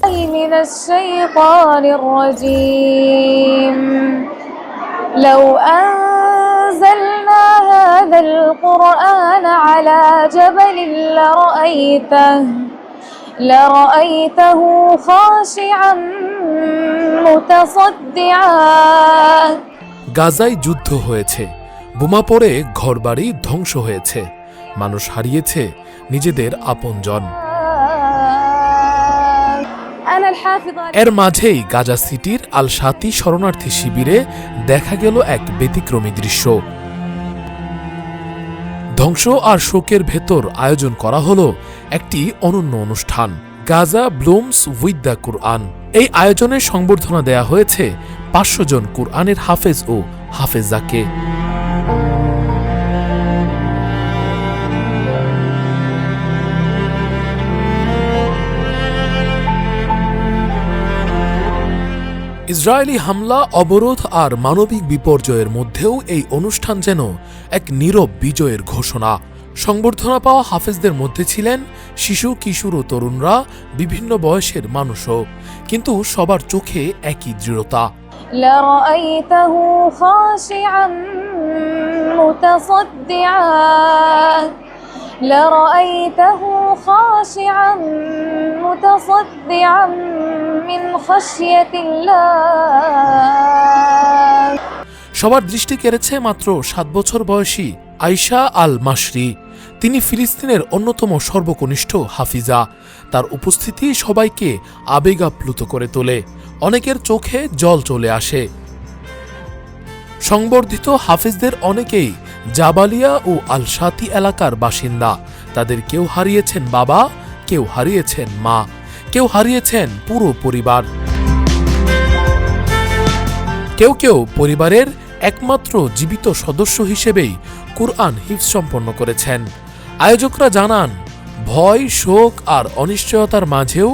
من الشيطان الرجيم لو أنزلنا هذا القرآن على جبل لرأيته خاشعا متصدعا গাজায় যুদ্ধ হয়েছে, বোমা পড়ে ঘরবাড়ি ধ্বংস হয়েছে, মানুষ হারিয়েছে নিজেদের আপনজন। এর মাঝেই গাজা সিটির আল শাতি শরণার্থী শিবিরে দেখা গেল এক ব্যতিক্রমী দৃশ্য। ধ্বংস আর শোকের ভেতর আয়োজন করা হলো একটি অনন্য অনুষ্ঠান, গাজা ব্লুমস উইথ দ্য কুরআন। এই আয়োজনে সংবর্ধনা দেয়া হয়েছে 500 জন কুরআনের হাফেজ ও হাফেজাকে। ইসরায়েলি হামলা, অবরোধ আর মানবিক বিপর্যয়ের মধ্যেও এই অনুষ্ঠান যেন এক নীরব বিজয়ের ঘোষণা। সংবর্ধনা পাওয়া হাফেজদের মধ্যে ছিলেন শিশু, কিশোর ও তরুণরা, বিভিন্ন বয়সের মানুষও, কিন্তু সবার চোখে একই দৃঢ়তা। لرأيته خاشعا متصدعا لرأيته خاشعا متصدعا من خشية الله। সবার দৃষ্টি কেড়েছে মাত্র 7 বছর বয়সী আয়শা আল মাশরি। তিনি ফিলিস্তিনের অন্যতম সর্বকনিষ্ঠ হাফিজা। তার উপস্থিতি সবাইকে আবেগাপ্লুত করে তোলে, অনেকের চোখে জল চলে আসে। সংবর্ধিত হাফিজদের অনেকেই জাবালিয়া ও আল শাতি এলাকার বাসিন্দা। তাদের কেউ হারিয়েছেন বাবা, কেউ হারিয়েছেন মা, কেউ হারিয়েছেন পুরো পরিবার। কেউ কেউ পরিবারের একমাত্র জীবিত সদস্য হিসেবেই কুরআন হিফজ সম্পন্ন করেছেন। আয়োজকরা জানান, ভয়, শোক আর অনিশ্চয়তার মাঝেও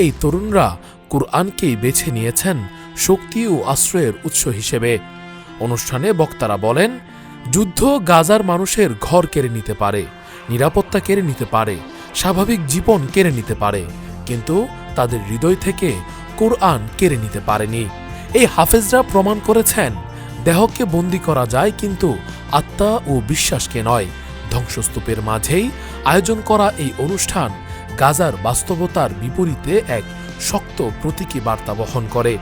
এই তরুণরা কুরআনকেই বেছে নিয়েছেন শক্তি ও আশ্রয়ের উৎস হিসেবে। অনুষ্ঠানে বক্তারা বলেন, যুদ্ধ গাজার মানুষের ঘর কেড়ে নিতে পারে, নিরাপত্তা কেড়ে নিতে পারে, স্বাভাবিক জীবন কেড়ে নিতে পারে, কিন্তু তাদের হৃদয় থেকে কুরআন কেড়ে নিতে পারেনি। এই হাফেজরা প্রমাণ করেছেন, দেহকে বন্দী করা যায় কিন্তু আত্মা ও বিশ্বাসকে নয়। ধ্বংসস্তূপের মাঝেই আয়োজন করা এই অনুষ্ঠান গাজার বাস্তবতার বিপরীতে এক শক্ত প্রতীকী বার্তা বহন করে।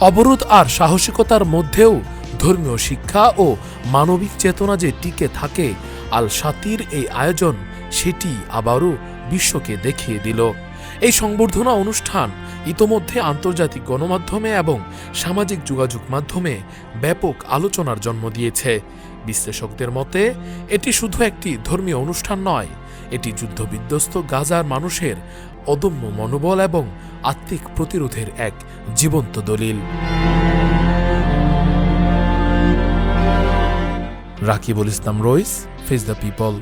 অবরোধ আর সাহসিকতার মধ্যেও ধর্মীয় শিক্ষা ও মানবিক চেতনা যে টিকে থাকে, আল শাতির এই আয়োজন সেটি আবারও বিশ্বকে দেখিয়ে দিল। এই সংবর্ধনা অনুষ্ঠান ইতোমধ্যে আন্তর্জাতিক গণমাধ্যমে এবং সামাজিক যোগাযোগ মাধ্যমে ব্যাপক আলোচনার জন্ম দিয়েছে। বিশ্লেষকদের মতে এটি শুধু একটি ধর্মীয় অনুষ্ঠান নয়, এটি যুদ্ধবিধ্বস্ত গাজার মানুষের অদম্য মনোবল এবং আত্মিক প্রতিরোধের এক জীবন্ত দলিল। রাকিবুল ইসলাম রইস, ফেস দ্য পিপল।